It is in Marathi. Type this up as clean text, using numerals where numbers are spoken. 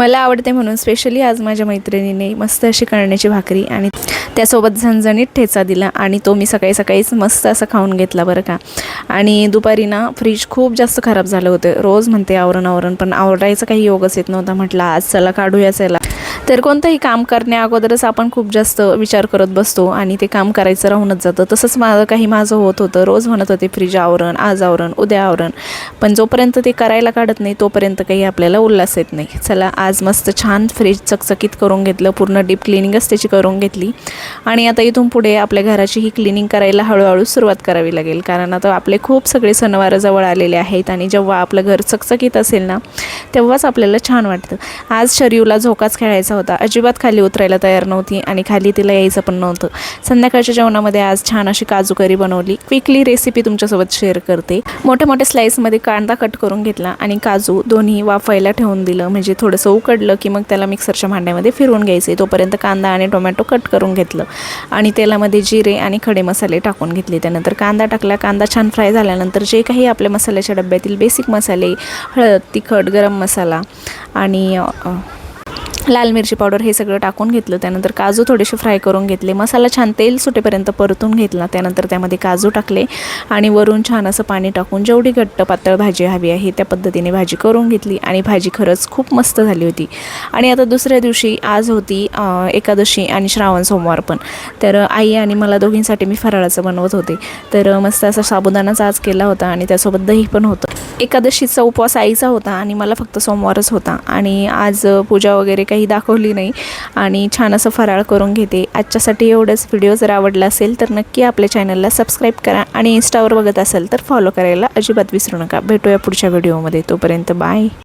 मला आवडते म्हणून स्पेशली आज माझ्या मैत्रिणीने मस्त अशी कळण्याची भाकरी आणि त्यासोबत झणझणीत ठेचा दिला आणि तो मी सकाळी सकाळीच मस्त असं खाऊन घेतला बरं का। आणि दुपारी ना फ्रीज खूप जास्त खराब झालं होतं। रोज म्हणते आवरण पण आवरायचं काही योगच येत नव्हता। म्हटलं आज चला काढूया चला। तर कोणतंही काम करण्या अगोदरच आपण खूप जास्त विचार करत बसतो आणि ते काम करायचं राहूनच जातं। तसंच माझं होत होतं। रोज म्हणत होते फ्रीज आवरण, आज आवरण, उद्या आवरण, पण जोपर्यंत ते करायला काढत नाही तोपर्यंत काही आपल्याला उल्हास येत नाही। चला आज मस्त छान फ्रीज चकचकीत करून घेतलं, पूर्ण डीप क्लिनिंगच त्याची करून घेतली आणि आता इथून पुढे आपल्या घराची ही क्लिनिंग करायला हळूहळू सुरुवात करावी लागेल, कारण आता आपले खूप सगळे सणवार जवळ आलेले आहेत आणि जेव्हा आपलं घर चकचकीत असेल ना तेव्हाच आपल्याला छान वाटतं। आज शरीवला झोकाच खेळायचा होता, अजिबात खाली उतरायला तयार नव्हती आणि खाली तिला यायचं पण नव्हतं। संध्याकाळच्या जेवणामध्ये आज छान अशी काजू करी बनवली। क्विकली रेसिपी तुमच्यासोबत शेअर करते। मोठे मोठे स्लाइसमध्ये कांदा कट करून घेतला आणि काजू दोन्ही वाफायला ठेवून दिलं, म्हणजे थोडंसं उकडलं की मग त्याला मिक्सरच्या भांड्यामध्ये फिरवून घ्यायचे। तोपर्यंत कांदा आणि टोमॅटो कट करून घेतलं आणि तेलामध्ये जिरे आणि खडे मसाले टाकून घेतले। त्यानंतर कांदा टाकला। कांदा छान फ्राय झाल्यानंतर जे काही आपल्या मसाल्याच्या डब्यातील बेसिक मसाले, हळद, तिखट, गरम मसाला आणि लाल मिरची पावडर हे सगळं टाकून घेतलं। त्यानंतर काजू थोडेसे फ्राय करून घेतले। मसाला छान तेल सुटेपर्यंत परतून घेतला। त्यानंतर त्यामध्ये काजू टाकले आणि वरून छान असं पाणी टाकून जेवढी घट्ट पातळ भाजी हवी आहे त्या पद्धतीने भाजी करून घेतली आणि भाजी खरंच खूप मस्त झाली होती। आणि आता दुसऱ्या दिवशी आज होती एकादशी आणि श्रावण सोमवार पण, तर आई आणि मला दोघींसाठी मी फराळाचं बनवत होते। तर मस्त असा साबुदाणाच आज केला होता आणि त्यासोबत दही पण होतं। एकादशीचा उपवास आईचा होता आणि मला फक्त सोमवारच होता आणि आज पूजा वगैरे काही दाखवली नाही आणि छान असं फराळ करून घेते। आजच्यासाठी एवढंच। व्हिडिओ जर आवडला असेल तर नक्की आपल्या चॅनलला सबस्क्राईब करा आणि इंस्टावर बघत असाल तर फॉलो करायला अजिबात विसरू नका। भेटूया पुढच्या व्हिडिओमध्ये, तोपर्यंत बाय।